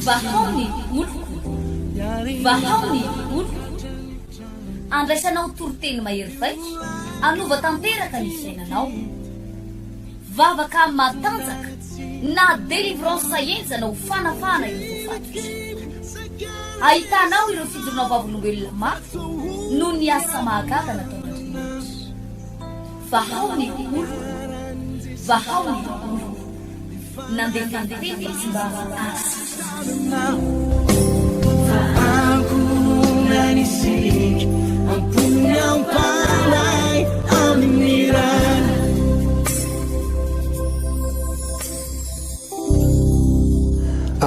Vahaony oloko vahaony oloko andraisanao toroteny mahery vaika anova tanteraka ny fiainanao vavaka matanjaka na délivrance saenjana ho fanafana ireo voafatotra ahitanao ireo fijoronao vavolombelona mafy no ny asa mahagaga nataon'Andriamanitra vahaony oloko vahaony oloko nandefandefy izy mba asa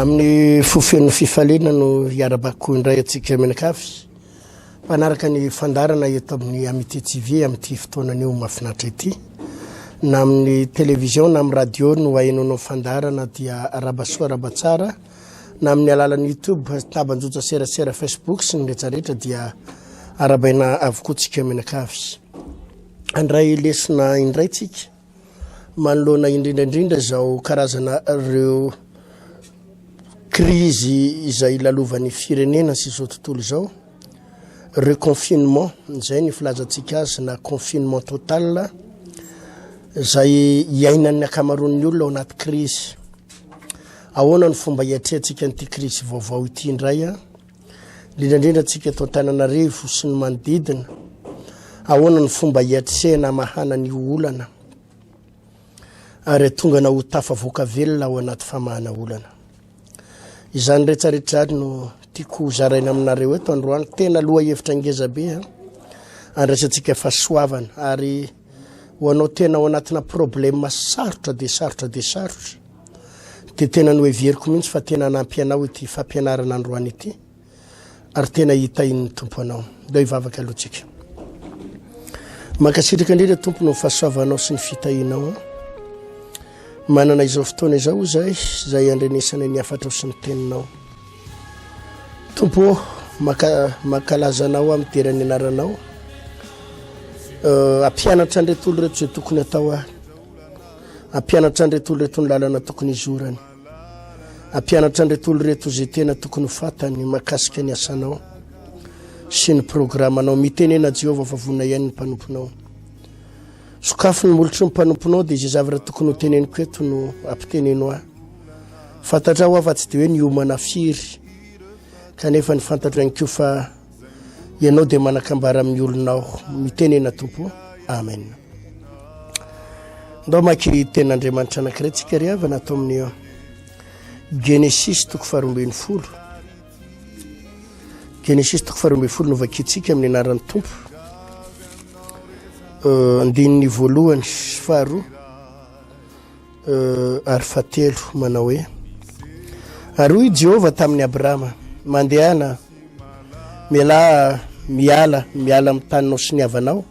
amin'ny fofen'ny fifaliana no iarabako indray atsika menakafy mpanaraka ny fandarana eto amin'ny Amitié TV amin'ity fotoanan'io mahafinaritra ity na amin'ny télévision na amin'ny radio no hainao fandarana dia arabasoa arabatsara na amin'ny alalan'ny YouTube tabanjotra serasera Facebook sy ny rehetrarehetra dia arabaina avokoa tsika menakafy andray lesona indray tsika manoloana indrindraindrindra zao karazana reo crise izay lalovany firenena sy zao tontolo zao reconfinement zay ny filazantsika azy na confinement total zay iainan'ny akamaroan'ny olona ao anaty crise ahoana ny fomba hiatrehantsika n'ity crise vaovao ity indray indrindraindrindra tsika eto Antananarivo sy ny manodidina ahoana ny fomba hiatrehana mahana ny olana ary tongana ho tafavoaka velona ao anaty famahana olana izany rehetrarehetra no tiako zaraina aminareo eto androany tena loha hevitra ngezabe andraisantsika fahasoavana ary ho anao tena ao anatina problème sarotra de sarotra de tena no everiko mihitsy fa tena nampy anao ity fampianarana androany ity ary tena hita iny tompo anao deo hivavaka alohatsika makasitraka indrindra tompo no fahasoavanao sy ny fitahinao manana izao fotoana izao zay andrenesana ny afatra sy ny teninao tompo makalazanao amin'ny terany anaranao ampianatra andretolo reto zay tokony atao ampianatra andretolo reto ny lalana tokony izorany ampianatra andretolo reto zay tena tokony fatany makasika ny asanao sy ny programanao mitenena Jehova fa vona ihany ny mpanomponao sokafo ny molotry ny mpanomponao dia izay zavatra tokony ho teneniko eto no ampiteneno fantatrao afa tsy dia hoe ny omana firy kanefa ny fantatra ihany koa fa ianao dia manakambara amin'ny olonao mitenena tompo amen ndao maky ten'Andriamanitra anankiray tsika ry avana atao amin'ny Genesis toko faharoambin'ny folo Genesis toko faharoambin'ny folo no vakitsika amin'ny anaran'ny tompo andininy voalohany faharoa ary fahatelo manao hoe ary hoy Jehova tamin'ny Abrahama mandehana miala amin'ny taninao sy ny havanao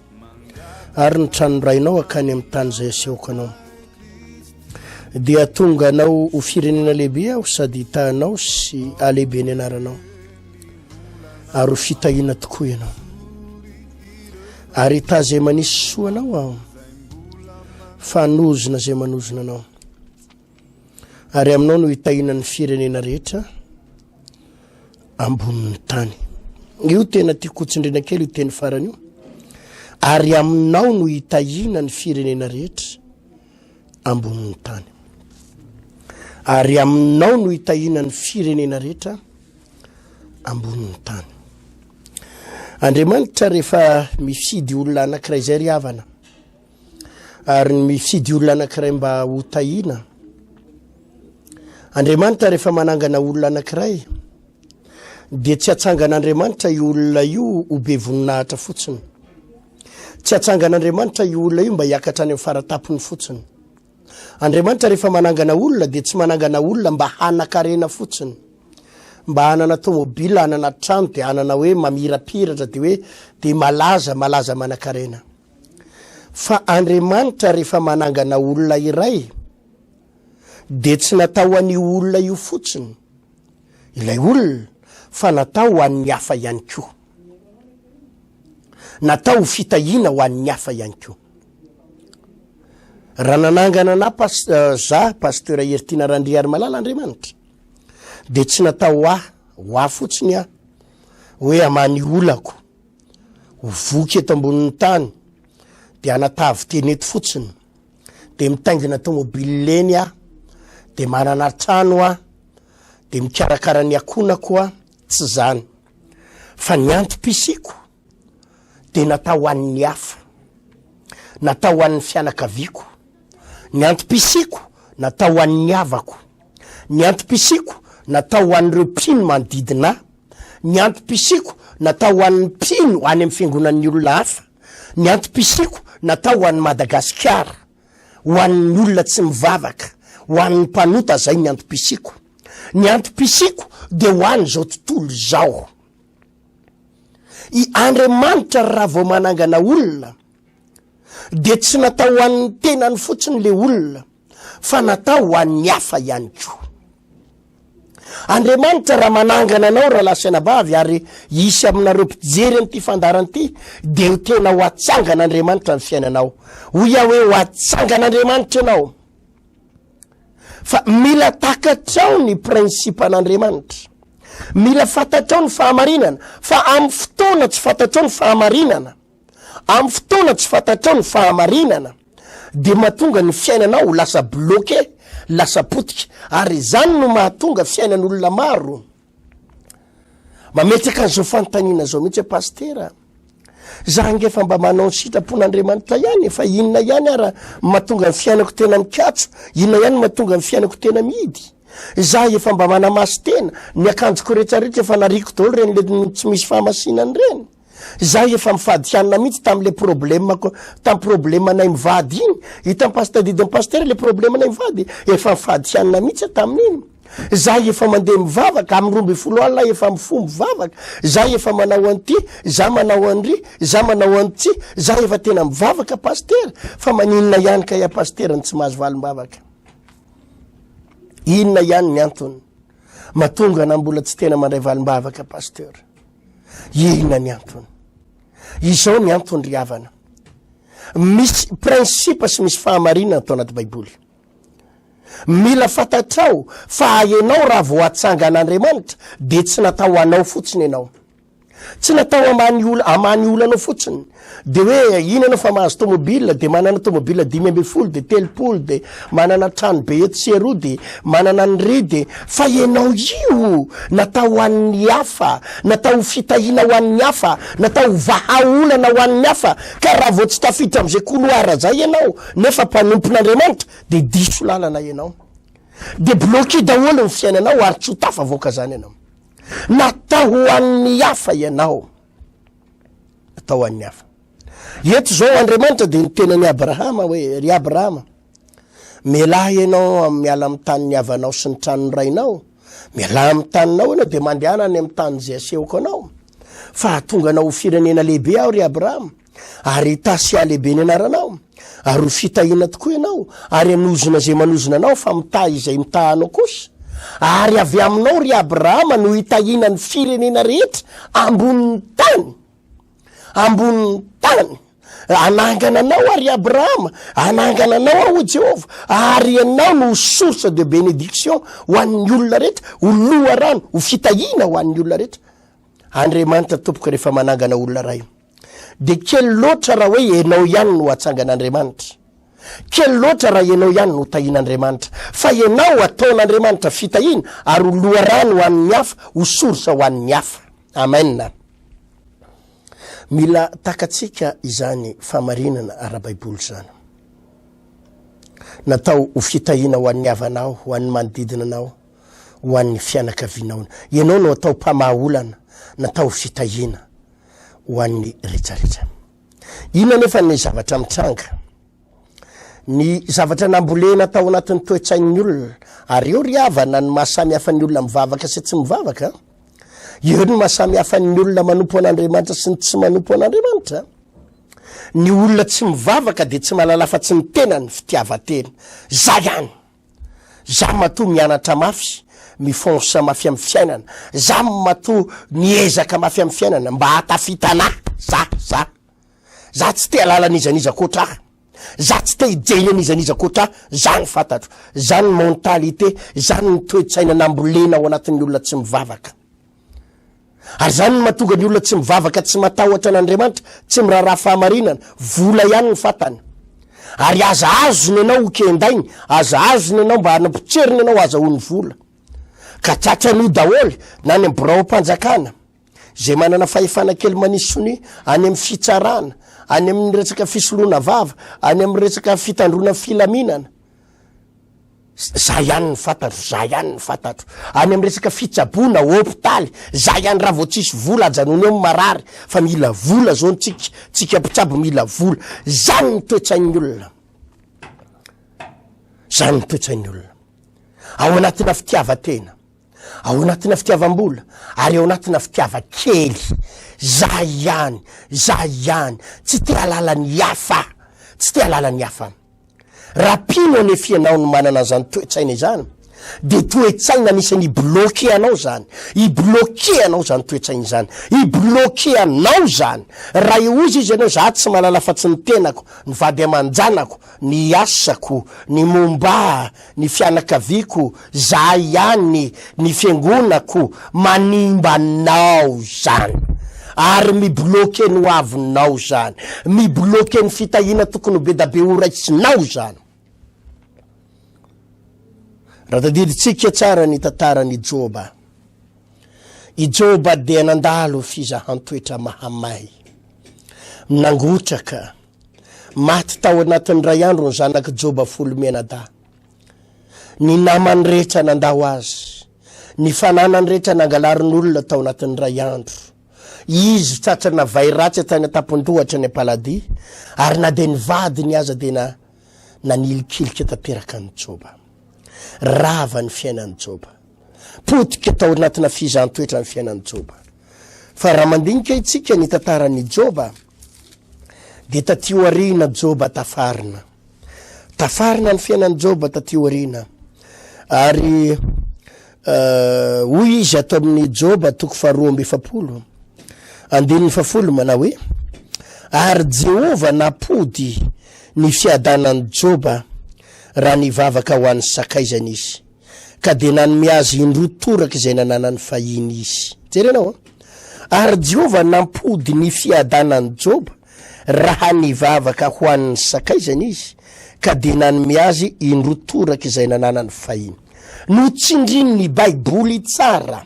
ary ny tranondrainao akany amin'ny tany zay asehoko anao dia tonga anao ho firenena lehibe aho sady hitahanao sy alehibe ny anaranao ary ho fitahina tokoa ianao ary hita zay manisy soanao aho fanozona zay manozona anao ary aminao no hitahina ny firenena rehetra ambonin'ny tany io tena tiako tsindrina kely io teny farany io ary aminao no hitahina ny firenena rehetra ambonin'ny tany ary aminao no hitahina ny firenena rehetra ambonin'ny tany Andriamanitra rehefa mifidy olona anankiray zay ry havana ary mifidy olona anankiray mba ho tahina Andriamanitra rehefa manangana olona anankiray dia tsy atsangan'Andriamanitra io olona io ho be voninahitra fotsiny tsy atsangan'Andriamanitra io olona io mba hiakatra any amin'ny faratapony fotsiny Andriamanitra rehefa manangana olona dia tsy manangana olona mba hanakarena fotsiny mba hanana tomobila hanana trano dia hanana hoe mamirapiratra dia hoe dia malaza manakarena fa Andriamanitra rehefa manangana olona iray dia tsy natao an'io olona io fotsiny ilay olona fa natao ho an'ny hafa ihany koa natao fitahina ho an'ny hafa ihany koa raha nanangana na za pasteur Ertina Randriary Malala Andriamanitra de tsy natao ho fotsiny hoe amany olako voky eto ambonin'ny tany de anatavy teny eto fotsiny de mitaingina tomobile leny de manana trano de mikarakara ny akonako tsy zany fa ny antom-pisiko de natao an'ny hafa natao an'ny fianakaviako ny antom-pisiko natao an'ny havako ny antom-pisiko natao an'ireo mpino manodidina ny antom-pisiko natao an'ny mpino any amin'ny fiangonan'ny olona hafa ny antom-pisiko natao an'ny Madagasikara ho an'ny olona tsy mivavaka ho an'ny mpanota zay ny antom-pisiko ny antom-pisiko de ho an'ny zao tontolo zao i Andriamanitra raha vao manangana olona de tsy natao an'ny tenany fotsiny le olona fa natao an'ny hafa ihany koa Andriamanitra raha manangana anao raha lasanabavy ary isy aminareo mpijery an'ity fandaran'ity de ho tena ho atsangan'Andriamanitra ny fiainanao hoy hoe ho atsangan'Andriamanitra ianao fa mila takatrao ny prinsipan'Andriamanitra mila fatatrao ny fahamarinana fa amin'ny fotoana tsy fatatrao ny fahamarinana amin'ny fotoana tsy fatatrao ny fahamarinana de mahatonga ny fiainanao lasa bloqué lasa potika ary zany no mahatonga fiainan'olona maro mametraka an'izao fanontaniana zao mihitsy pastera za ngefa mba manao ny sitrapon'Andriamanitra ihany fa inona ihany ara mahatonga ny fiainako tena mikatso inona ihany mahatonga ny fiainako tena mihidy za efa mba manamasy tena ny akanjoko rehetrarehetra efa nariko daholo reny le tsy misy fahamasinany reny za efa mifady hanina mihitsy tam'le problème nay mivady iny hitan'ny pastadidin'ny pasteur le problème nay mivady efa mifady hanina mihitsy tamin'iny za efa mandeha mivavaka amin'ny 12 alina efa mifombo vavaka za efa manao an'ity za manao an'ry za manao an'ty za efa tena mivavaka pasteur fa maninona ihany ka pasteur ny tsy mahazo valim-bavaka inona ihany ny antony mahatonga na mbola tsy tena mandray valim-bavaka pasteur inona ny antony izao ny antony ry havana misy prinsipa sy misy fahamarinana atao anaty baiboly mila fatatrao fa ianao raha vao atsangan'Andriamanitra de tsy natao anao fotsiny ianao tsy natao amany olo anao fotsiny de hoe ina anao fa mahazo tomobile de manana tomobile 5 de 3 de manana trano be eto sy eroa de manana nyry de fa ianao io natao an'ny hafa natao fitahina ho an'ny hafa natao vahaolana ho an'ny hafa ka raha vao tsy tafitra am'izay koloara zay ianao nefa mpanompon'Andriamanitra de diso lalana ianao de bloqué daholo ny fiainanao ary tsy ho tafavoaka zany ianao natao ho an'ny hafa ianao natao an'ny hafa eto zao Andriamanitra de nitenany Abrahama hoe ry Abrahama mialahy ianao miala amin'ny tany havanao sy ny tranony rainao miala amin'ny taninao ianao de mandehana any amin'ny tany zay asehoko anao fa tonga anao ho firenena lehibe aho ry Abrahama ary tasia lehibe ny anaranao ary ho fitahina tokoa ianao ary anozona zay manozona anao fa mitaha izay mitahanao kosa ary avy aminao ry Abrahama no hitahina ny firenena rehetra ambonin'ny tany anangana anao ary Abrahama anangana anao aho Jehova ary ianao no source de bénédiction ho an'ny olona rehetra ho loharano ho fitahina ho an'ny olona rehetra Andriamanitra tompoko rehefa manangana olona ray de kely loatra raha hoe ianao ihany no atsangan'Andriamanitra kely loatra raha ianao ihany no tahin'Andriamanitra fa ianao ataon'Andriamanitra fitahina ary ho loharano ho an'ny hafa ho source ho an'ny hafa amen mila takatsika izany famarinana ara-baiboly zany natao ho fitahina ho an'ny havanao ho an'ny manodidina anao ho an'ny fianakavinao ianao no atao mpamahaolana natao fitahina ho an'ny rehetrarehetra ina nefa ny zavatra mitranga ny zavatra nambolena atao anatin'ny toetsain'ny olona ary eo ry havana ny mahasamy hafa ny olona mivavaka sy tsy mivavaka eo ny mahasamy hafa ny olona manompo an'Andriamanitra sy ny tsy manompo an'Andriamanitra ny olona tsy mivavaka de tsy malala fa tsy ny tena ny fitiavatena za ihany za matoa mianatra mafy mifonsa mafy amin'ny fiainana za matoa miezaka mafy amin'ny fiainana mba hatafitana za tsy te halalaniza kotra za tsy te hijery an'izaniza koatra zany fantatro zany mentalité zany ny toe-tsaina nambolena ao anatin'ny olona tsy mivavaka ary zany ny mahatonga ny olona tsy mivavaka tsy matahotra an'Andriamanitra tsy miraharaha fahamarinana vola ihany ny fatany ary azaazony ianao hokendainy azaazony ianao mba hanapotseriny ianao azahoany vola ka tratrano daholy na any am'borao-panjakana zay manana fahefana kely manisony any amin'ny fitsarana any amin'ny resaka fisoloana vava any amin'ny resaka fitandrona filaminana za ihany ny fantatro za ihany ny fantatro any amin'ny resaka fitsabona hôpitaly za ihany raha vao tsisy vola ajanony eo marary fa mila vola zao tsika mpitsabo mila vola zany ny toe-tsain'ny olona zany ny toe-tsain'ny olona ao anatina fitiavatena ao anatina fitiavam-bola ary ao anatina fitiava-kely za ihany tsy te halalany hafa tsy te halalany hafa raha pino anefianao no manana zany toe-tsaina izany de toe-tsaina anisany ibloke anao zany ibloke anao zany toe-tsaina izany ibloke anao zany raha iozy izy ianao za tsy malala fa tsy ny tenako ny vady aman-janako ny asako ny momba ny fianakaviako za ihany ny fiangonako manimba anao zany ary mibloke ny hoavinao zany mibloke ny fitahina tokony be da be oraitsinao zany raha tadiditsika tsara ny tantarany Joba i Joba dia nandalo fizahan-toetra mahamay nangotraka maty tao anatin'ny ray andro ny zanaky Joba 10 menada ny namany rehetra nandao azy ny fananany rehetra nangalarin'olona tao anatin'ny ray andro izy tratrana vairatsy tany atapondohatra ny paladi ary na de ny vadiny aza de nanilikilika tanteraka ny Joba rava ny fiainan'ny Joba potika tao anatina fizahan-toetra ny fiainan'ny Joba fa raha mandinika itsika ny tantarany Joba de tatio arina Joba tafarina ny fiainan'ny Joba tatio arina ary hoy izy ato amin'ny Joba 2:7 andininy 7 manao hoe ary Jehova napody ny fiadanan'ny Joba raha nivavaka ho an'ny sakaizany izy ka de nanome azy indroa toraka izay nananany fahiny izy jerenao ary Jehova nampody ny fiadanan'ny Joba raha nivavaka ho an'ny sakaizany izy ka de nanome azy indroa toraka izay nananany fahiny no tsindriny ny baiboly tsara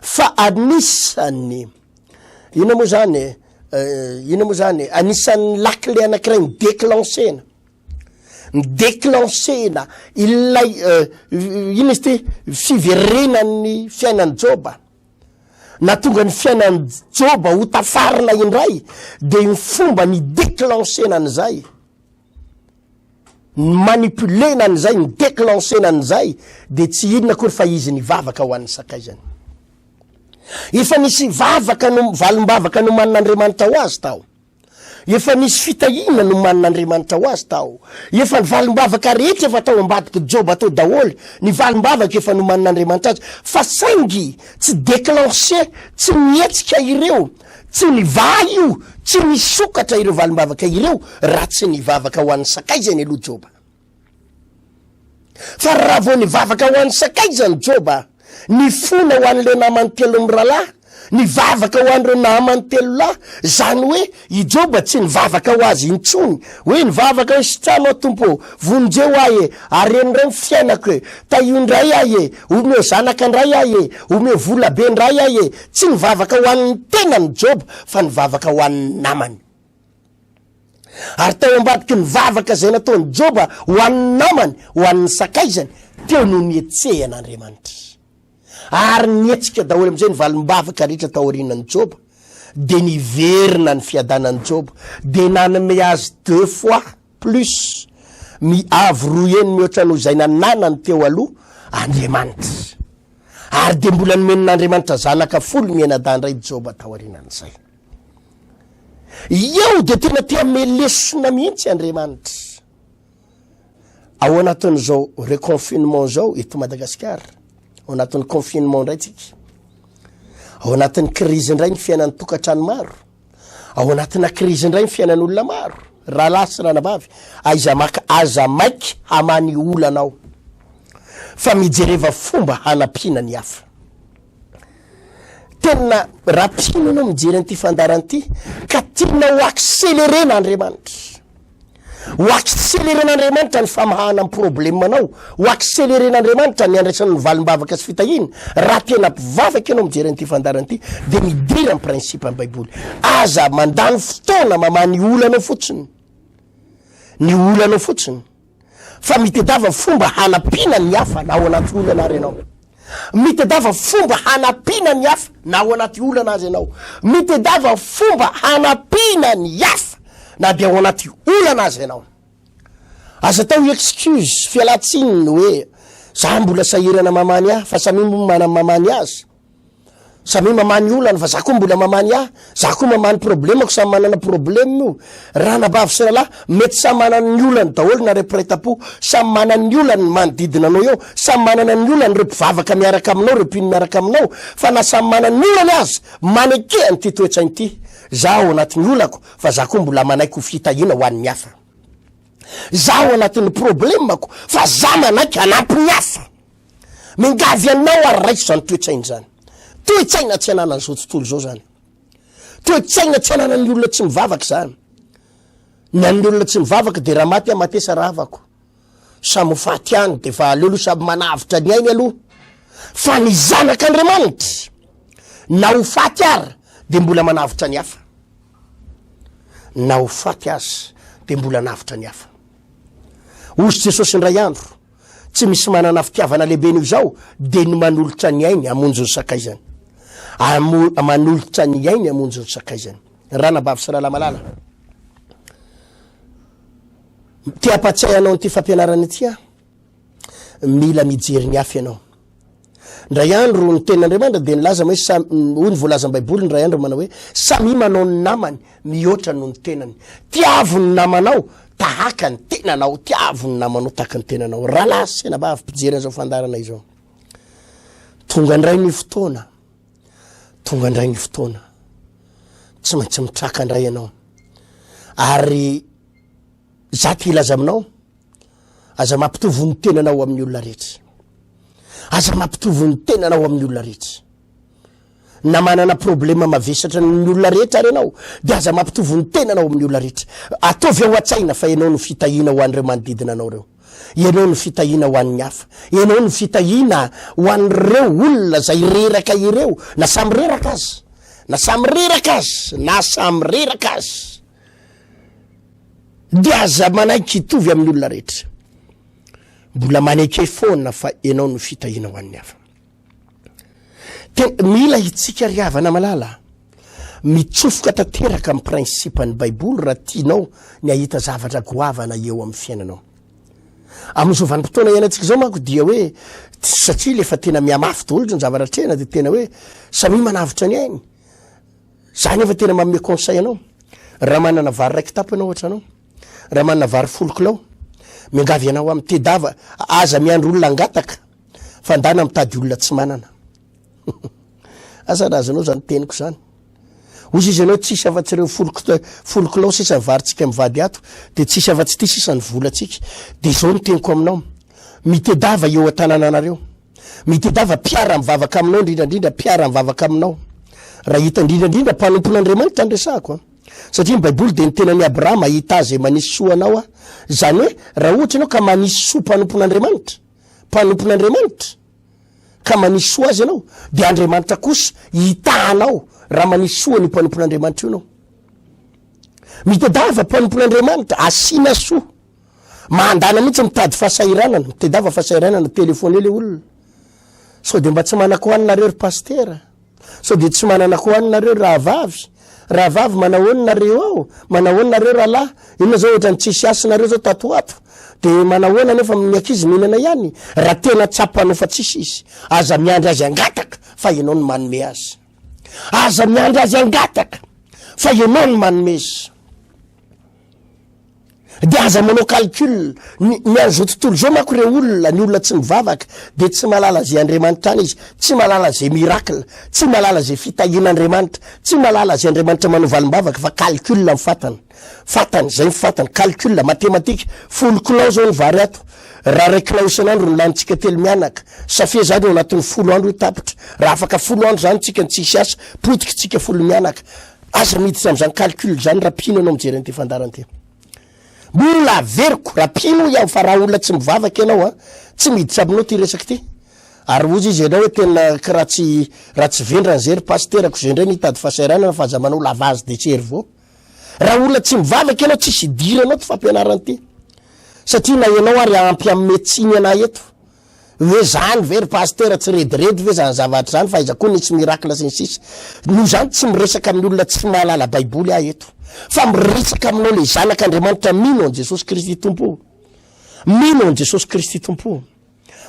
fa anisany ina moa zany anisan'ny lakile anankiray déclenchena ilay ina izy ty fiverenan'ny fiainan'ny Joba natonga ny fiainan'ny Joba ho tafarina indray de ny fomba ny déclenchena an'izay manipulena an'izay ny déclenchena an'izay de tsy inona kory fa izy ny vavaka ho an'ny sakaizany efa nisy vavaka no valimbavaka no manin'Andriamanitra ho azy tao efa nisy fitahina no manin'Andriamanitra ho azy tao efa ny valimbavaka rehetra efa tao ambadiky Joba tao daholy ny valimbavaka efa no manin'Andriamanitra azy fa saingy tsy déclenché tsy mietsika ireo tsy niva io tsy nisokatra ireo valimbavaka ireo raha tsy nivavaka ho an'ny sakaizany aloha Joba fa raha vao nivavaka ho an'ny sakaizany Joba ny fona ho an'le namany telo miralahy nivavaka ho an'ireo namany telo lahy zany hoe i Joba tsy nivavaka ho azy intsony hoe nivavaka hoe sitrano tompo vonjeo aye arenindray ny fiainako e tahiondray aye omeo zanaka ndray aye omeo vola be ndray aye tsy nivavaka ho an'ny tenany Joba fa nivavaka ho an'ny namany ary tao ambadiky nivavaka zay nataony Joba ho an'ny namany ho an'ny sakaizany teo no nietsehan'Andriamanitra ary nietsika daholy am'izay ny valimbavaka rehetra tao aorianan'ny Joba de niverina ny fiadanan'ny Joba de nanome azy 2 fois plus miavo roa eny mihoatra no izay nananany teo aloha Andriamanitra ary de mbola nomenin'Andriamanitra zanaka 10 menadandray Joba tao aorianan'izay eo de tena tia melesona mihitsy Andriamanitra ao anatin'izao reconfinement zao eto Madagasikara ao anatin'ny confinement ndray tsika ao anatin'ny crise ndray ny fiainan'ny tokantrano maro ao anatina crise ndray ny fiainan'olona maro raha lasy ranavavy aiza maka aza maiky hamany olanao fa mijereva fomba hanapina ny hafa tena rapina anao mijery an'ity fandaran'ity ka tiana ho accéléren'Andriamanitra ho accéléren'Andriamanitra ny famahana amin'ny problemanao ho accéléren'Andriamanitra ny andraisan'ny valim-bavaka sy fitahina raha tena mpivavaka ianao mijery an'ity fandaran'ity de midira amin'ny principe amin'ny baiboly aza mandany fotoana mamany olanao fotsiny ny olanao fotsiny fa mitedava fomba hanapina ny hafa na ao anaty olana ary ianao mitedava fomba hanapina ny hafa na ao anaty olana azy ianao mitedava fomba hanapina ny hafa na dia ao anaty olana azy ianao aza tao excuse fialatsininy hoe za mbola sahirana mamany ahy fa samy mana mamany azy samy mamany olana fa za koa mbola mamany ahy za koa mamany problemako samy manana problème io ranabavy sy ralahy mety samy manana ny olany daholo na repiretam-po samy manana ny olany manodidina anao eo samy manana ny olany re mpivavaka miaraka aminao re mpino miaraka aminao fa na samy manana ny olany azy manekehany ty toetsainy ity zaho anatin'ny olako fa za koa mbola manaiky ho fitahina ho an'ny hafa zaho anatin'ny problemako fa za manaiky hanampy ny hafa mingavy anao ary raiso zany toetsainy zany toetsaina tsy anana an'izao tontolo zao zany toetsaina tsy anana ny olona tsy mivavaka zany ny an'ny olona tsy mivavaka de raha maty amatesa ravako samy faty any de fa aleolo samy manavitra ny ainy aloha fa ny zanak'Andriamanitra na ho faty ary de mbola manavitra ny hafa na ho faty azy de mbola navitra ny hafa ozy Jesosy ndray andro tsy misy manana fitiavana lehibe n'io zao de ny manolotra ny ainy amonjy ny sakaizany manolotra ny ainy amonjy ny sakaizany ranabavy sy rahalahy malala ty apatsay anao nyty fampianarana ity mila mijery ny hafa ianao ndray andro ny ten'Andriamanitra de nilaza hoe hoy ny voalaza ny baiboly ndray andro manao hoe samy manao ny namany mihoatra noho ny tenany tiavo ny namanao tahaka ny tenanao tiavo ny namanao tahaka ny tenanao rahalahy sy ranabavy mpijery an'izao fandarana izao tonga ndray ny fotoana tsy maintsy mitraka ndray ianao ary za ty ilaza aminao aza mampitovy ny tenanao amin'ny olona rehetra aza mampitovy ny tenanao amin'ny olona rehetra na manana problema mavesatra ny olona rehetra ary ianao de aza mampitovy ny tenanao amin'ny olona rehetra ataovy ao an-tsaina fa ianao no fitahina ho an'ireo manodidina anao reo ianao no fitahina ho an'ny hafa ianao no fitahina ho an'ireo olona zay reraka ireo na samy reraka azy na samy reraka azy de aza manaiky hitovy amin'ny olona rehetra mbola maneke foana fa ianao no fitahina ho an'ny hafa mila hitsika riavana malala mitsofoka tanteraka amin'ny principe-ny baiboly raha tianao ny ahita zavatra goavana eo amin'ny fiainanao amin'izao vanim-potoana ianantsika zao manko dia hoe satria lefa tena miamafy daholo ny zavatra trena de tena hoe samy manavitra ny ainy zany efa tena manome conseil anao raha manana vary raiky tapo ianao ohatra anao raha manana vary 10 kilao miangavy ianao amin'ny tedava aza miandro olona angataka fa ndana mitady olona tsy manana asa razanao zany teniko zany ozy izy anao tsisy afa-tsy ireo 10 kilao sisa ny varytsika mivady ato de tsisy afa-tsy ty sisa ny volatsika de zao ny teniko aminao mitedava eo an-tanànanareo mitedava piara mivavaka aminao indrindrandrindra piara mivavaka aminao raha hita indrindrandrindra mpanompon'Andriamanitra andresahako satria ny baiboly de ny tenany Abrahama ahita azy manisy soa anao zany hoe raha ohatra ianao ka manisy soa mpanompon'Andriamanitra ka manisy soa azy ianao de Andriamanitra kosa hitahanao raha manisy soa ny mpanompon'Andriamanitra io ianao mitedava mpanompon'Andriamanitra asina soa mandana mihitsy mitady fahasahiranana mitedava fahasahiranana telefone le olona sao de mba tsy manako hoaninareo ry pastera sao de tsy manana ko hoaninareo rahavavy manahoaninareo ao manahoaninareo rahalahy inona zao ohatra ny tsisy asinareo zao tatoato de manahoana nefa miakizy mihinana ihany raha tena tsapanao fa tsisy izy aza miandry azy angataka fa ianao ny manome azy aza miandry azy angataka fa ianao ny manome izy dia aza manao calcul ny azao tontolo zao manko re olona ny olona tsy mivavaka dia tsy malala zay Andriamanitra any izy, tsy malala zay miracle, tsy malala zay fitahian'Andriamanitra, tsy malala zay Andriamanitra manao valim-bavaka fa calcul mifatany zay mifatany calcul matematika. 10 kilao zao ny vary ato, raha 1 kilao isan'andro ny lanitsika telo mianaka, safia zany eo anatin'ny 10 andro tapitra, raha afaka 10 andro zany tsika ntsisy asa potika tsika 10 mianaka, aza miditra am'zany calcul zany rapino anao mijery an'ity fandaran'ity. Olona averiko rapino iaho fa raha olona tsy mivavaka ianao tsy miditra aminao ty resaky ty. Ary ozy izy ianao hoe tena raha tsy vendrany zery pasterako zay ndray nitady fahasairana fa aza manao lavage de cerveau. Raha olona tsy mivavaka ianao tsisy dira anao ty fampianarany ty, satria na ianao ary ampy amin'ny médecine anahy eto hoe zany very paster tsy rediredy ve zany zavatra zany fa iza koa nisy miracle sy ny sisa. No zany tsy miresaka amin'ny olona tsy mahalala baiboly ahy eto, fa miresaka aminao le zanak'Andriamanitra mino an Jesosy Kristy tompo, mino an Jesosy Kristy tompo,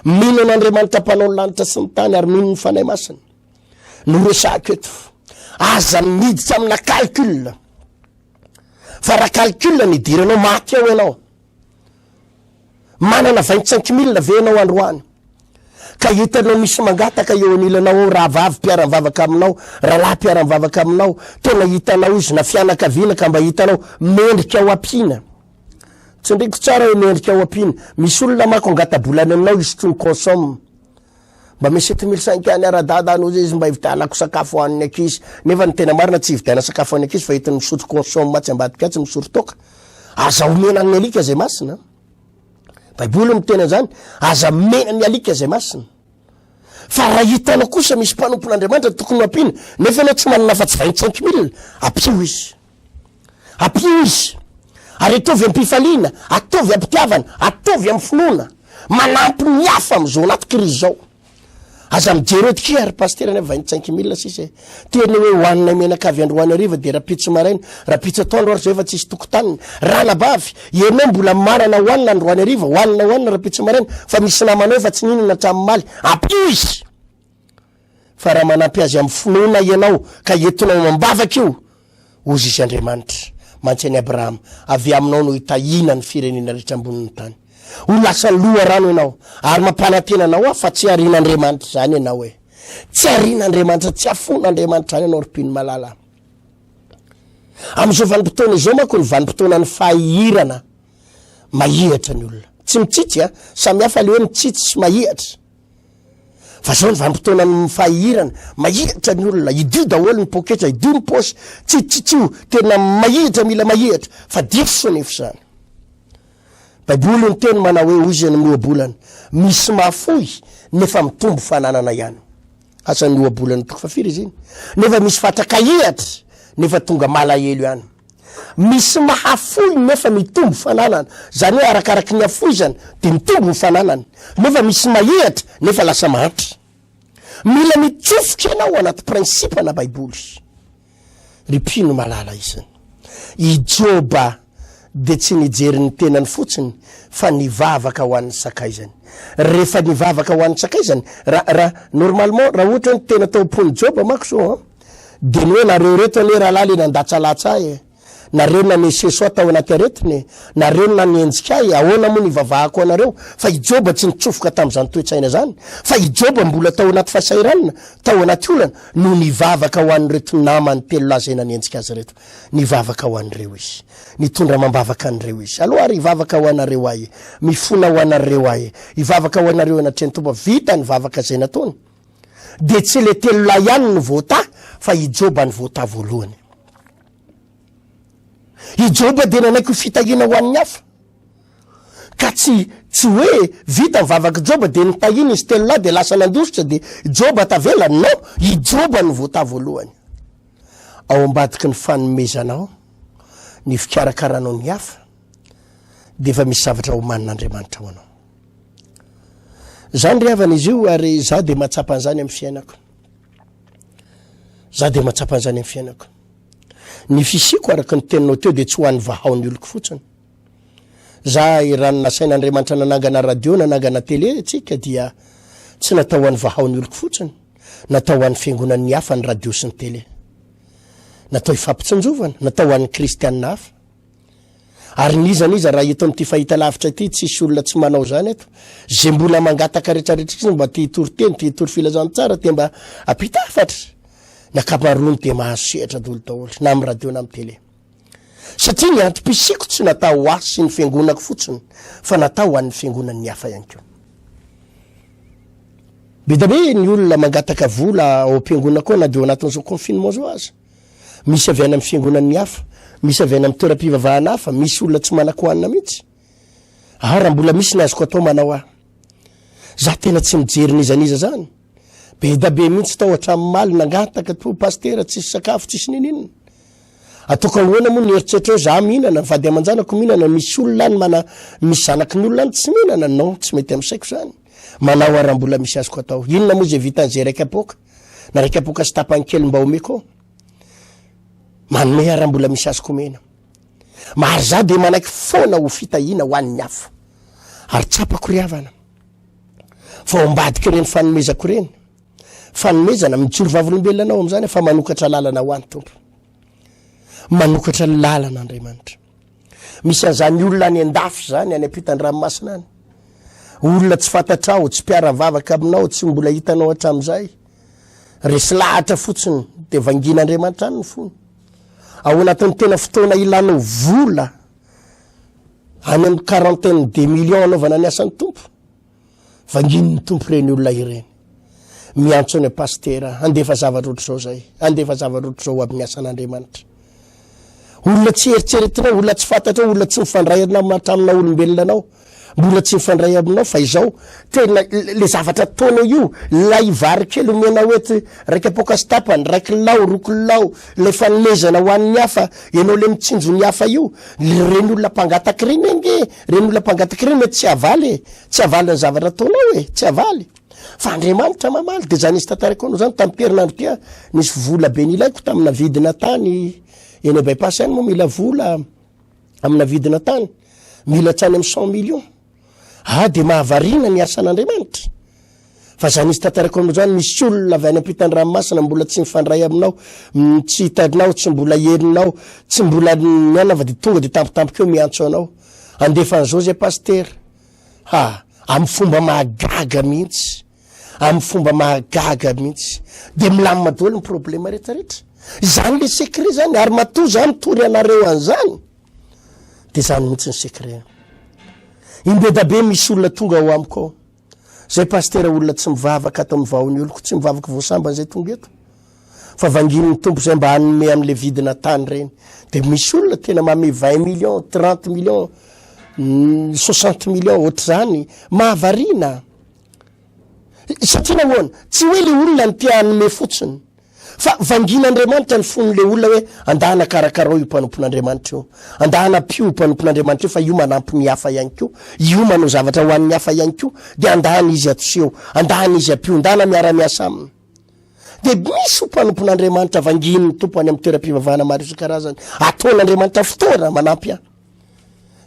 mino an'Andriamanitra mpanao ny lanitra sy ny tany ary mino ny fanahy masina. No resako eto aza miditra amina calcul, fa raha calcul ny diranao maty ao ianao, manana 25 000 ve ianao androany, ka hitanao misy mangataka eo anilanao raha vavy mpiara-mivavaka aminao, raha lahy mpiara-mivavaka aminao, tena hitanao izy na fianakaviana ka mba hitanao mendrika ao ampina. Tsy ndreko tsara hoe mendrika ao ampina, misy olona mako angatabolany aminao izy tony consomme, mba misy 7500 any ara-dada anao zay izy mba hividianako sakafo hoan'ny ankizy, nefa ny tena marina tsy hividiana sakafo hoan'ny ankizy fa hitany misotro consomme matsy ambadika tsy misotro toka. Aza omena ny alika zay masina, baiboly mitena zany, aza mena ny alika zay masina. Fa raha hitanao kosa misy mpanompon'Andriamanitra tokony ampina, nefa ianao tsy manana fa tsy 25 000, apio izy, apio izy, ary atovy ampifaliana, atovy ampitiavana, atovy amin'ny finoana, manampy ny hafa am'izao anaty krizy zao. Aza mijery ety ary pasteur ny 25 000 sisa teny hoe hoanina menakavy androany ariva dia rapitso maraina, rapitso atoandro ary zao efa tsisy tokotaniny, rana bavy ianao mbola marana hoanina androany ariva, hoanina rapitso maraina, fa misy namanao efa tsy ninana hatramin'ny maly, apio izy. Fa raha manampy azy amin'ny finoana ianao ka entinao mambavaka io, ozy izy Andriamanitra mantsy any Abraham, avy aminao no hitahina ny firenena rehetra ambonin'ny tany. Ho lasa loha rano ianao ary mampanantena anao fa tsy arian'Andriamanitra zany ianao hoe, tsy arian'Andriamanitra, tsy afon'Andriamanitra zany ianao ripiny malala. Am'izao vanim-potoana izao manko ny vanim-potoana ny fahihirana, mahihatra ny olona, tsy mitsitsy samy hafa le hoe mitsitsy sy mahihatra. Fa zao ny vanim-potoana ny fahihirana, mahihatra ny olona, idio daholo ny poketra, idio ny posy, tsitsitsio tena mahihatra mila mahihatra, fa diso nefa zany. Baiboly ny teny manao hoe hoy izy amin'ny ohabolana, misy mahafoy nefa mitombo fananana ihany. Asa ny ohabolana toko fafiry izy iny. Nefa misy fatrakahihatra nefa tonga malahelo ihany. Misy mahafoy nefa mitombo fananana, zany hoe arakaraky ny afoizany dia mitombo ny fananana. Nefa misy mahihatra nefa lasa mahatra. Mila mitsofoka ianao anaty prinsipa na baiboly. Ripino malala izany. I Joba dia tsy nijery ny tenany fotsiny fa nivavaka ho an'ny sakaizany. Rehefa nivavaka ho an'ny sakaizany, normalement raha ohatra ny tena tao am-pony Joba mako so dia ny hoe nareo reto ane raha laly nandatsalatsa ahy, nareo naneseso tao anaty aretiny, nareo nanenjika ahy, ahoana moa nivavahako anareo. Fa i Joba tsy nitsofoka tamin'izany toe-tsaina zany, fa i Joba mbola tao anaty fahasairanana, tao anaty olana no nivavaka ho an'ireto namany telo lahy zay nanenjika azy reto, nivavaka ho an'ireo izy, nitondra mambavaka an'ireo izy. Aloha ary ivavaka ho anareo ahy, mifona ho anareo ahy, ivavaka ho anareo anatreny Tomba, vita ny vavaka zay nataony. Dia tsy le telo lahy ihany ny voata, fa i Joba ny voata voalohany. I Joba dia nanaiky fitahina ho an'ny hafa, ka tsy hoe vita mivavaka Joba dia nitahina izy telo lahy dia lasa nandositra dia Joba tavela. No, i Joba ny voata voalohany. Ao ambadiky ny fanomezanao, ny fikarakaranao ny hafa, dia efa misy zavatra homanin'Andriamanitra ho anao. Zany ry havana izy io, ary za dia mahatsapa an'izany amin'ny fiainako. Za dia mahatsapa an'izany amin'ny fiainako. Ny fisiko araka ny teninao teo dia tsy ho an'ny vahaon'ny oloko fotsiny. Za raha nasain'Andriamanitra nanangana radio, nanangana télé tsika dia tsy natao an'ny vahaon'ny oloko fotsiny, natao an'ny fiangonan'ny hafa ny radio sy ny télé. Natao ifampitsinjovana, natao an'ny kristianina hafa. ary nizaniza raha eto am'ty fahita lavitra ity tsisy olona tsy manao zany eto zay mbola mangataka rehetrarehetra mba ty toriteny ty tory filazany tsara ty mba apitafatra ny akamarony de mahasehatra dolo daholo na amy radio na amy tele satria ny antom-pisiko tsy natao asy sy ny fiangonako fotsiny fa natao an'ny fiangonan'ny hafa ihany ko bedabe ny olona mangataka vola ao am-piangona koa na de ao anatin'izao confinement zao azy misy avy any amy fiangonan'ny hafa misy avy any amy toeram-pivavahana hafa misy olona tsy manan-kohanina mihitsy raha mbola misy ny azoko atao manao za tena tsy mijery nizaniza zany be da be mihitsy tao hatramy maly nangataka to pastera tsisy sakafo tsisy ninina ataoko ahoana moa ny eritseritra eo za mihinana vady aman-janako mihinana misy olona any mana misy zanaky ny olona any tsy mihinana non tsy mety am'saiko zany manao raha mbola misy azoko atao inona moa zay vitan'izay raiky apoka na raiky apoka sy tapany kely mba omeko manome raha mbola misy azoko mena mary za de manaiky foana ho fitahina ho an'ny hafa ary tsapako riavana fa ombadiky reny fanomezako reny fanomezana mijoro vavolombelonanao am'zany fa manokatra lalana ho any tompo manokatra lalana Andriamanitra misy an'izany olona any andafy zany any ampitany ranomasina any olona tsy fantatrao tsy mpiara-vavaka aminao tsy mbola hitanao hatram'izay resy lahatra fotsiny de vangin'Andriamanitra any ny fony ao anatin'ny tena fotoana ilanao vola any amin'ny 42 millions anaovana ny asan'ny tompo vangin'ny tompo reny olona ireny miantso ny pastera andefa zavatra ohatr'izao zay andefa zavatra ohatr'izao ho amin'ny asan'Andriamanitra olona tsy eritreretinao olona tsy fantatra olona tsy mifandray matramina olombelonanao mbola tsy mifandray aminao fa izao tena le zavatra taonao io lay vary kely omena oety raiky apoka sy tapany raiky lao roky lao le fanomezana ho an'ny hafa ianao le mitsinjo ny hafa io reny olona mpangataky reny enge reny olona mpangataky reny mety tsy avaly ny zavatra taonao tsy avaly fa Andriamanitra mamaly de zany izy tantarako anao zany tamin'ny perinandro tia nisy vola be nilaiko tamina vidina tany eny bypass any moa mila vola amina vidina tany mila trany amy 100 millions de mahavarina ny asan'Andriamanitra fa zany izy tantarako anao zany misy olona avy any ampitany ranomasina mbola tsy mifandray aminao tsy hitanao tsy mbola heninao tsy mbola niana va de tonga de tampotampokeo miantso anao andefan'izao zay paster amy fomba mahagaga mihitsy amy fomba mahagaga mihitsy de milamina daholo ny problema rehetrarehetra zany le secret zany ary matoa zany tory anareo an'zany de zany mihitsy ny secret imbe da be misy olona tonga ao amiko ao zay pastera olona tsy mivavaka atao mivahony oloko tsy mivavaka voasambany zay tonga eto fa vangin'ny tompo zay mba hanome am'le vidina tany reny de misy olona tena mame 20 millions 30 millions 60 millions ohatr' zany mahavarina satria nahoana tsy hoe le olona ny tia hanome fotsiny fa vangin'Andriamanitra ny fon'le olona hoe andahana karakarao io mpanompon'Andriamanitra io andahana pio mpanompon'Andriamanitra io fa io manampy ny hafa ihany ko io manao zavatra ho an'ny hafa ihany ko de andahana izy atseho andahana izy apio andahana miara-miasa aminy de misy ho mpanompon'Andriamanitra vangin'ny tompo any amin'ny toeram-pivavahana maro isan-karazany ataon'Andriamanitra fotoana manampy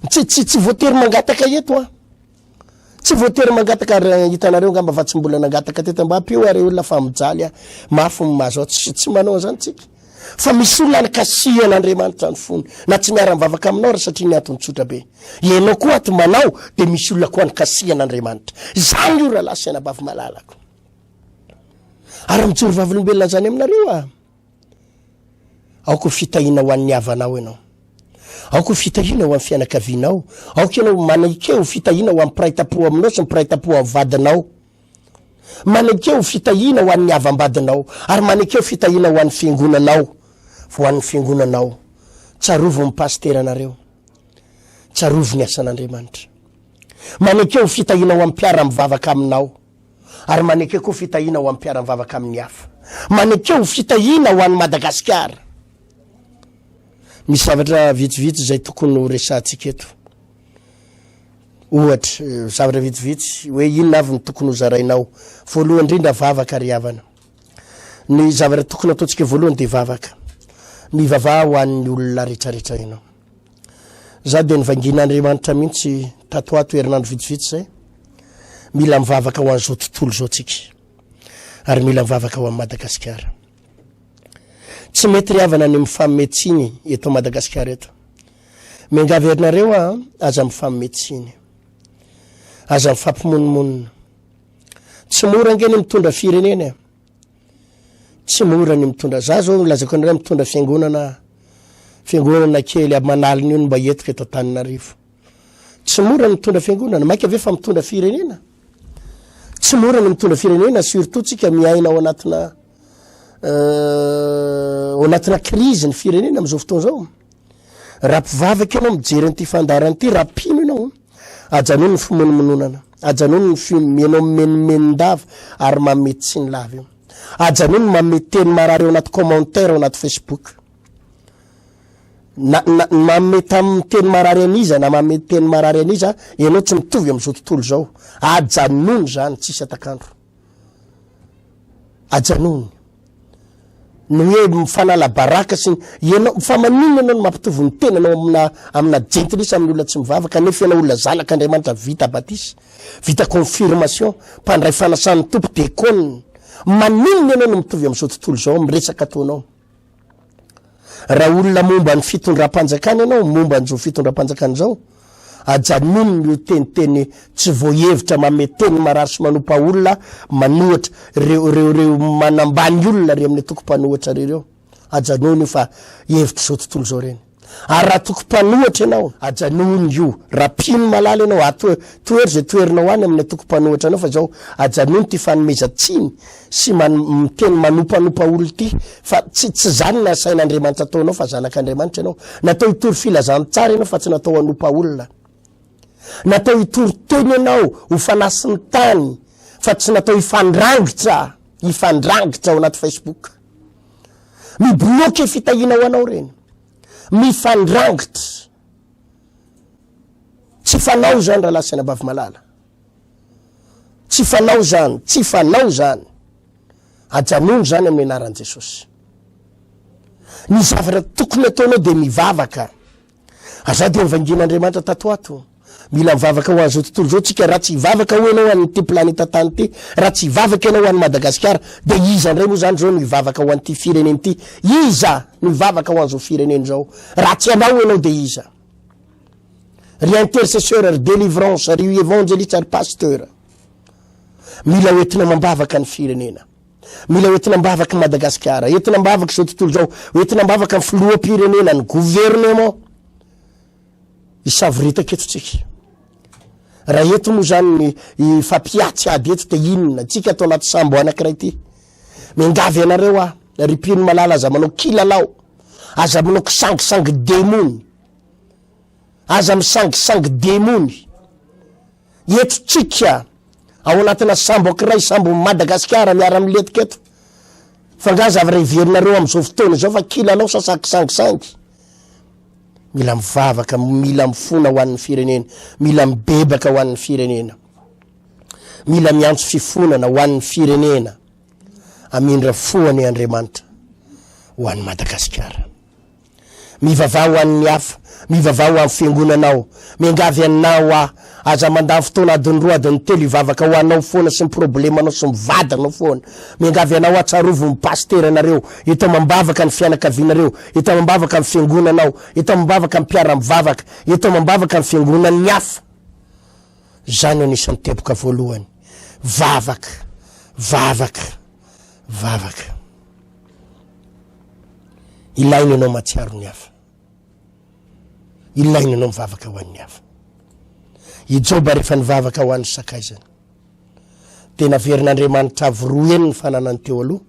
tsy voatery mangataka eto tsy voatery mangataka hitanareo ngamba fa tsy mbola nangataka teto mba apio ary olona fa mijaly mafy mazo tsy manao zany tsika fa misy olona ny kasihan'Andriamanitra ny fony na tsy miara-mivavaka aminao raha satria ny antony tsotra be ianao koa aty manao de misy olona koa ny kasihan'Andriamanitra zany io raha lasy anabavy malalako ary mijoro vavolombelona zany aminareo aoko fitahina ho an'ny havanao ianao aoko fitahina ho amin'ny fianakavinao aoko ianao manaikeo fitahina ho amin'ny piraitapo aminao sy mipiraitapo amin'ny vadinao manaikeo fitahina ho an'ny havam-badinao ary manaikeo fitahina ho an'ny fiangonanao fa ho an'ny fiangonanao tsarovo ny pastera anareo tsarovo ny asan'Andriamanitra manaikeo fitahina ho amin'ny mpiara-mivavaka aminao ary manaikeo koa fitahina ho amin'ny mpiara-mivavaka amin'ny hafa manaikeo fitahina ho an'ny Madagasikara misy zavatra vitsivitsy zay tokony ho resantsika eto ohatra zavatra vitsivitsy hoe inona avy ny tokony ho zarainao voalohany indrindra vavaka ry havana ny zavatra tokony ataontsika voalohany de vavaka mivavaha ho an'ny olona rehetrarehetra ianao za de nivangin'Andriamanitra mihitsy tatoato herinandro vitsivitsy zay mila mivavaka ho an'izao tontolo zao tsika ary mila mivavaka ho amin'ny Madagasikara tsy mety ry havana ny mifanometsiny eto Madagasikara eto miangavy herinareo aza mifammetsiny aza mifampimonmonina tsy mora angeny mitondra firenena tsy mora ny mitondra za zao lazako anareo mitondra fiangonana kely aby manaliny io mba etika eto Antananarivo tsy mora ny mitondra fiangonana maika ave fa mitondra firenena tsy mora ny mitondra firenena surtout tsika miaina ao anatina crise ny firenena am'izao fotoana zao raha mpivavaka ianao mijery an'ity fandarana ity raha pino ianao ajanony ny fimonomononana ajanony ny fimenao menomenondava ary mamety sy ny lava io ajanony mamety teny marary ao anaty commentaire ao anaty Facebook mamety amin'ny teny marary aniza na mamety teny marary aniza ianao tsy mitovy am'izao tontolo zao ajanony zany tsisy atakandro ajanony no hoe mifanala baraka sy ianao fa maninona ianao no mampitovy ny tenanao amina gentlisy amin'ny olona tsy mivavaka nefa ianao olona zanaka Andriamanitra vita batisy vita confirmation mpandray fanasan'ny tompo dekony maninona ianao no mitovy am'izao tontolo zao miresaka ataonao raha olona momba ny fitondram-panjakana ianao momba n'izao fitondram-panjakana zao ajanony io teniteny tsy voahevitra mamety teny marary sy manompa olona manohatra reo manambany olona re amin'ny toko-panohatra reo ajanony io fa hevitra zao tontolo zao reny ary raha toko-panohatra ianao ajanony io raha pino malala ianao toery zay toerinao any amin'ny toko-panohatra anao fa zao ajanony ty fanomeza-tsiny sy miteny manompanopa olo ty fa tsy zany na sain'Andriamanitra ataonao fa zanak'Andriamanitra ianao natao hitory filazany tsara ianao fa tsy natao hanompa olona natao hitory teny ianao ho fanasy ny tany fa tsy natao hifandrangitra ao anaty Facebook mibloke fitahiana ho anao reny mifandrangitra tsy fanao zany raha lasy anabavy malala tsy fanao zany ajanony zany amin'ny anaran'i Jesosy ny zavatra tokony ataonao de mivavaka aza de nivangin'Andriamanitra tato ato mila mivavaka ho an'izao tontolo zao tsika raha tsy hivavaka ho ianao an'ity planeta tany ity raha tsy hivavaka ianao an'i Madagasikara de iza ndray moa zany zao no hivavaka ho an'ity fireneny ity iza no hivavaka ho an'izao fireneny zao raha tsy anao ianao de iza ry intercesseur ry délivrance ry évangéliste ry pasteur mila hoentina mambavaka ny firenena mila hoentina mambavaka Madagasikara entina mambavaka izao tontolo zao hoentina mambavaka ny filoham-pirenena ny gouvernement isavoritaka eto tsika raha eto moa zany ny fampiatsy ady eto de inona tsika atao anaty sambo anankiray ity miangavy anareo ry pino malala aza manao kilalao aza manao kisangisangy demony aza misangisangy demony eto tsika ao anatina sambo ankiray sambo Madagasikara miara miletika eto fa ngazavy iverinareo am'izao fotoana zao fa kilalao sasakisangisangy mila mivavaka mila mifona ho an'ny firenena mila mibebaka ho an'ny firenena mila miantso fifonana ho an'ny firenena amindra foany Andriamanitra ho an'ny Madagasikara mivavah ho an'ny hafa mivavah ho an'ny fiangonanao miangavy aminao aza mandany fotoana adiny roa adiny telo hivavaka ho anao foana sy ny problemanao sy mivadanao foana miangavy anao atsarovo ny pasteur anareo eto mambavaka ny fianakavianareo eto mambavaka ny fiangonanao eto mambavaka ny mpiara-mivavaka eto mambavaka ny fiangonan'ny hafa zany anisan'ny tempoka voalohany vavaka ilaina ianao matsiaro ny hafa ilaina ianao mivavaka ho an'ny hafa i Joba rehefa nivavaka ho an'ny sakaizany tena averin'Andriamanitra avoroeny ny fananany teo aloha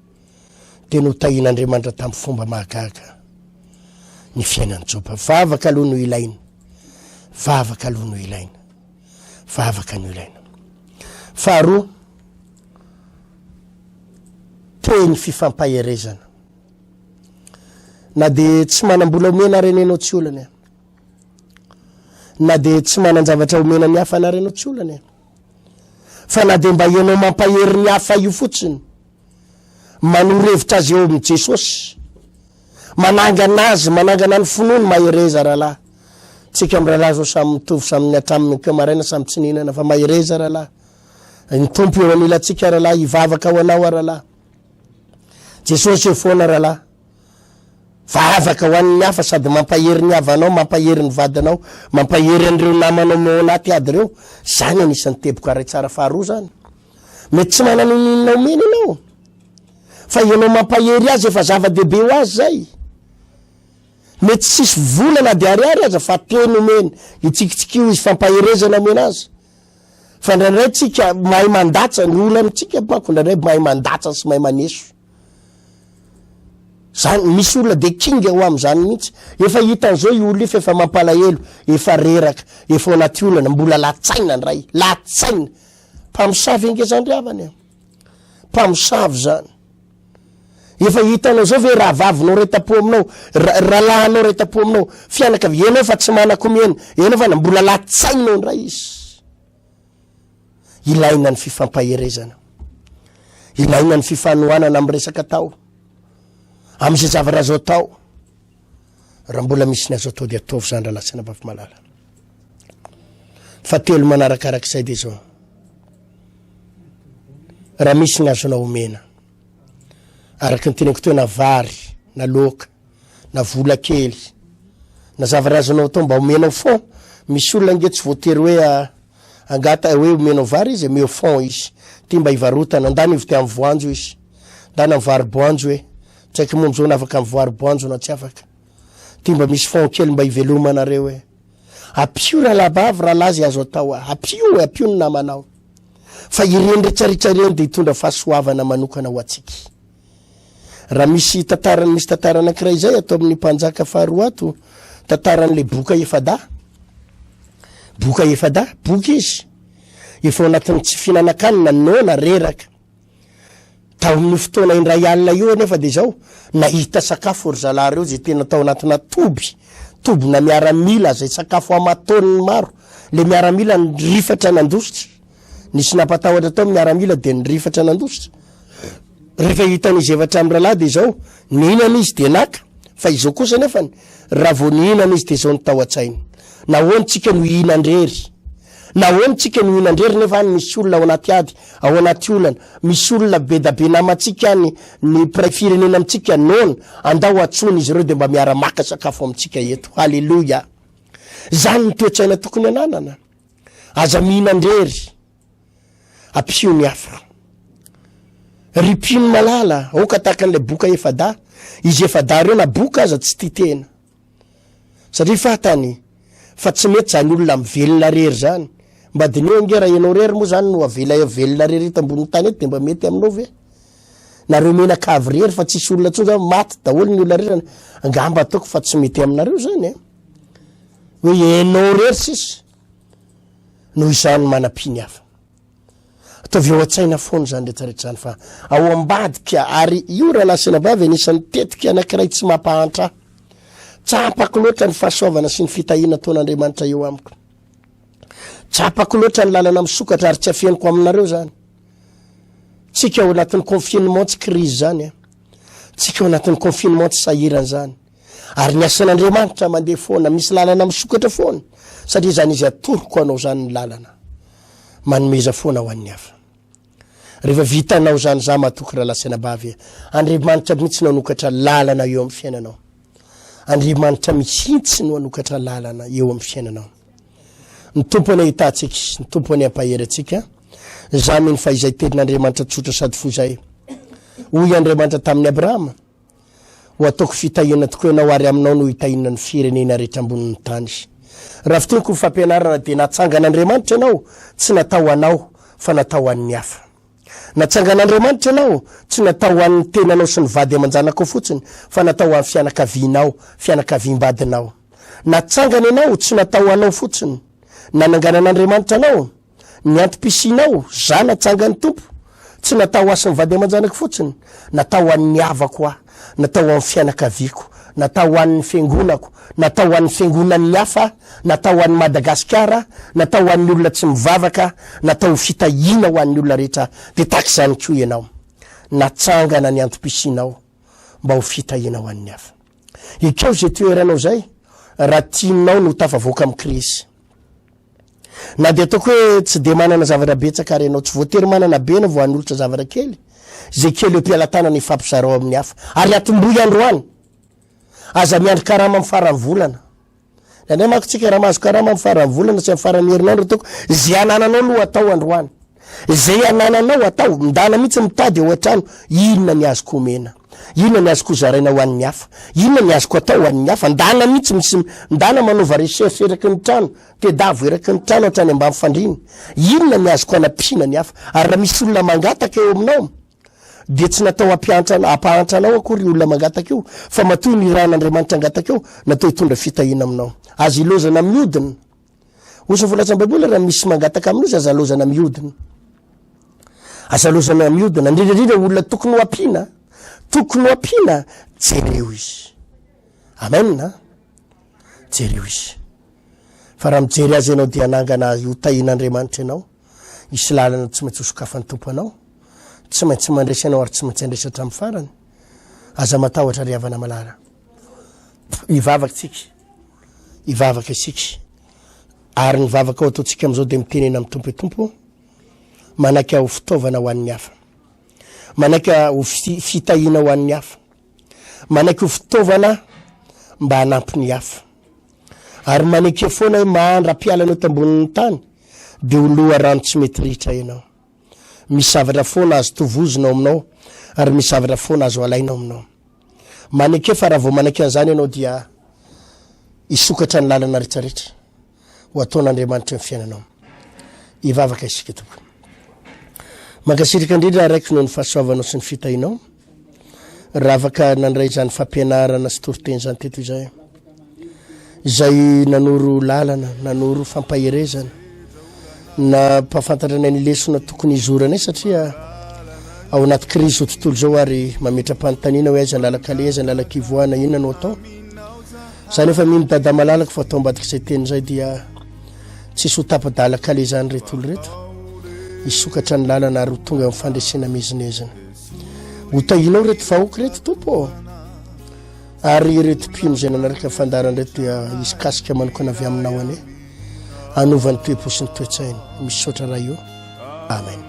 tena hotahin'Andriamanitra tamin'ny fomba mahagaga ny fiainan'ny Joba vavaka aloha no ilaina faharoa teny fifampaherezana na de tsy manam-bola omena renenao tsy olana na de tsy manan-javatra omena ny hafa narenao tsy olana fa na de mba ianao mampahery ny hafa io fotsiny manorevitra azy eo amin'ny Jesosy manangana azy manangana ny finoany mahereza rahalahy tsika amin'ny rahalahy zao samy mitovy samy ny atraminy kamaraina samy tsy nihinana fa mahereza rahalahy ny tompo eo anila tsika rahalahy hivavaka ho anao rahalahy Jesosy eo foana rahalahy fa afaka ho an'ny hafa sady mampahery ny havanao mampahery ny vadanao mampahery an'ireo namanao mo anaty ady reo zany anisan'ny teboka ray tsara faharoa zany mety tsy mananoninao mena ianao fa ianao mampahery azy efa zava-dehibe ho azy zay mety sisy volana de ariary aza fa teny omeny itsikitsikio izy fampaherezana mena azy fa ndraindray tsika mahay mandatsa ny olo amitsika manko ndraindray mahay mandatsa sy mahay maneso zany misy olona de kinga ho am'zany mihitsy efa hitan'zao i olo efa mampalahelo efa reraka efa anaty olana mbola latsaina ndray latsaina mpamosavy inge zany riavany mpamosavy zany efa hitanao zao ve raha vavinao retapo aminao rahalahanao retapo aminao fianaka enao fa tsy manako mena enao fa mbola latsainao ndray izy ilaina ny fifampaherezana ilaina ny fifanohanana amin'ny resaka tao am'izay zavatra azo atao raha mbola misy ny azo atao de ataovy zany raha lasana vavy malala fa telo manarakarak'izay de zao raha misy ny azonao omena araky ny teneko teo na vary na loka na vola kely na zavatra azonao atao mba omenao fond misy olona nge tsy voatery hoe angata hoe omenao vary izy meo fond izy ty mba ivarotana ndany ivy ty amy voanjo izy ndany amy vary boanjo hoe tsaiky mombo zao nafaka amy voary boanjo na tsy afaka ty mba misy fond kely mba ivelomanareo hoe apio raha labavy raha lazy azo atao apio ny namanao fa ireny retsaretsa de hitondra fahasoavana manokana ho atsiky raha misy tantara anankiray zay atao amin'ny mpanjaka faharoa ato tantaran'le boka efada boky izy efa anatin'ny tsy finanankanina nona reraka tao amin'ny fotoana indray alina io nefa de zao nahita sakafo ry zalahy reo zay tena tao anatina toby na miaramila zay sakafo amatony maro le miaramila nyrifatra nandositra nisy napatahotra tao miaramila de nyrifatra nandositra rehefa hitan'izy evatra amy rahalahy de zao nihinana izy de naka fa izao kosa nefany raha vo nihinana izy de zao nytao an-tsainy nahoany tsika no ihinandrery nahoany tsika no ihinandrery nefa any misy olona ao anaty ady ao anaty olana misy olona be da be namatsika any ny piray firenena amitsika nona andao atsony izy ireo de mba miara-maka sakafo amitsika eto halleloja zany ny toetsaina tokony ananana aza mihinandrery apio ny hafa ripino malala oka tahaka an'le boka efada izy efada reo na boka aza tsy titena satria fatany fa tsy mety zany olona mivelona rery zany mba dineo nge raha ianao rery moa zany no avelona rery eto ambony tany eto de mba mety aminao ve nareo menakavy rery fa tsisy olona tsony zany maty daholo ny olona rery zany angamba ataoko fa tsy mety aminareo zany hoe enao rery sisy noho izany manapiny hafa ataovy eo an-tsaina foana zany rehetrarehetra zany fa ao ambadika ary io raha lasina bavy anisan'ny tetika anankiray tsy mampahantra tsapako loatra ny fahasoavana sy ny fitahina ataon'Andriamanitra eo amiko tsapako loatra ny lalana misokatra ary tsy afianiko aminareo zany tsika ao anatin'ny confinement tsy crise zany tsika ao anatin'ny confinement tsy sahirana zany ary ny asan'Andriamanitra mandeha foana misy lalana misokatra foana satria zany izy atoroko anao zany ny lalana manomeza foana ho an'ny hafa rehefa vitanao zany za matoky raha lasina bavy Andriamanitra mihitsy no anokatra lalana eo amin'ny fiainanao Andriamanitra mihitsy no anokatra lalana eo amin'ny fiainanao ny tompony ahitatsika ny tompony ampahery atsika za miny fa izay tenin'Andriamanitra tsotra sady fo zay hoy Andriamanitra tamin'ny Abrahama ho ataoko fitahina tokoa ianao ary aminao no hitahina ny firenena rehetra ambonin'ny tany raha fitoniko ny fampianarana de natsangan'Andriamanitra ianao tsy natao anao fa natao an'ny hafa natsangan'Andriamanitra ianao tsy natao an'ny tenanao sy ny vady aman-janako fotsiny fa natao an'ny fianakavianao fianakaviam-badinao natsangana ianao tsy natao anao fotsiny nananganan'Andriamanitra anao ny antom-pisinao za natsangany tompo tsy natao asin'ny vady aman-janako fotsiny natao an'ny havako natao amin'ny fianakaviako natao an'ny fiangonako natao an'ny fiangonan'ny hafa natao an'ny Madagasikara natao an'ny olona tsy mivavaka natao fitahina ho an'ny olona rehetra de tak zany koa ianao natsangana ny antom-pisinao mba ho fitahina ho an'ny hafa ikeo zay toeranao zay raha tianao no tafavoaka amin'ny Krisy na de ataoko hoe tsy de manana zavatra betsaka ary ianao tsy voatery manana be na voan'olotra zavatra kely zay kely eo mpiala-tanana ifampizarao amin'ny hafa ary atomboy androany aza miandry karama amin'ny farany volana nandray mako tsika raha mahazo karama amin'ny farany volana sy amin'ny farany herinandro toko zay anananao aloha atao androany zay anananao atao ndana mihitsy mitady eo an-trano inona ny azoko omena inona ny azoko zaraina ho an'ny hafa inona ny azoko atao ho an'ny hafa ndana mihitsy misy ndana manova recherche eraky ny trano tedavo eraky ny trano hatrany ambany fandriny inona ny azoko anapihana ny hafa ary raha misy olona mangataka eo aminao dia tsy natao ampahantanao akory olona mangataka io fa matoy ny ran'Andriamanitra angataka io natao hitondra fitahina aminao azy ilozana miodina osa volatsa baiboly raha misy mangataka aminao izy aza lozana miodina indrindra olona tokony ho ampiana jereo izy amen jereo izy fa raha mijery azy ianao dia anangana hotahin'Andriamanitra ianao isy lalana tsy maintsy hosokafan'ny tompo anao tsy maintsy mandresy anao ary tsy maintsy andresy hatramin'ny farany aza matahotra ry havana malala ivavaka isika ary ny vavaka ao ataontsika amin'izao dia mitenena amin'ny tompo tompo manaka ho fitaovana ho an'ny hafa manaka ho fitahiana ho an'ny hafa manaka ho fitaovana mba hanampy ny hafa ary manaka foana hoe mandra-pialanao tambonin'ny tany dia ho loha rano tsy mety ritra ianao misy zavatra foana azo tovozonao aminao ary misy zavatra foana azo alainao aminao manaka fa raha vao manaka an'izany ianao dia isokatra ny lalana rehetrarehetra ho ataon'Andriamanitra ny fiainanao ivavaka isika tompoko mankasirika indrindra raiky noho ny fahasoavanao sy ny fitahinao raha afaka nandray izany fampianarana sy toriteny izany teto izay nanoro lalana nanoro fampaherezana na mpafantatra nay ny lesona tokony izoranay satria ao anaty krizy zao tontolo zao ary mametra-panontaniana hoe aiza ny lalakale aiza ny lalakivoana inona no atao zany efa mino dada malalaka fa atao ambadika izay teny zay dia tsisy ho tapa-dalakale zany reto olo reto isokatra ny lalana ary ho tonga amin'ny fandresena mizinezina ho tahinao reto vahoaka reto tompo ary reto mpino zay nanaraka fandarany reto dia izy kasika manokana avy aminao ane anovany toe-po sy ny toe-tsainy misy sotra raha io amen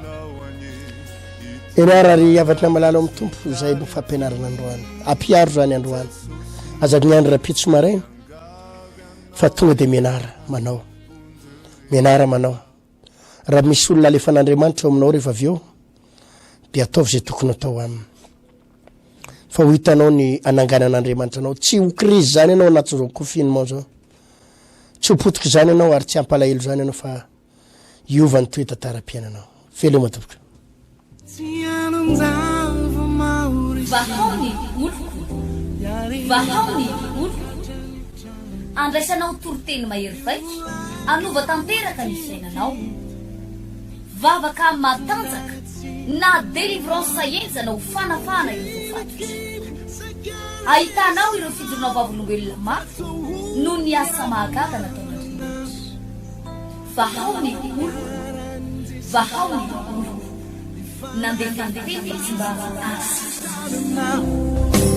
enara ary avatry na malala amin'ny tompo izay no fampianarana androany ampiaro zany androany azako ny andro rapitso maraina fa tonga dia mianara manao raha misy olona alefa an'Andriamanitra aminao rehefa avy eo dia ataovy izay tokony atao aminy fa ho hitanao ny ananganan'Andriamanitra anao tsy ho krizy zany ianao anaty zao confinement zao tsy ho potika zany ianao ary tsy hampalahelo zany ianao fa iova ny toe-tantara-piainanao veloma tompoka vahaony oloko andraisanao toroteny mahery vaika anova tanteraka ny fiainanao vavaka matanjaka na délivrance saenjana ho fanafana ireo fatotra ahitanao ireo fidorona vavolombelona mafy no ny asa mahagaga nataon'Andriamanitra vahaony oloko nandeha tantety tsy mba asa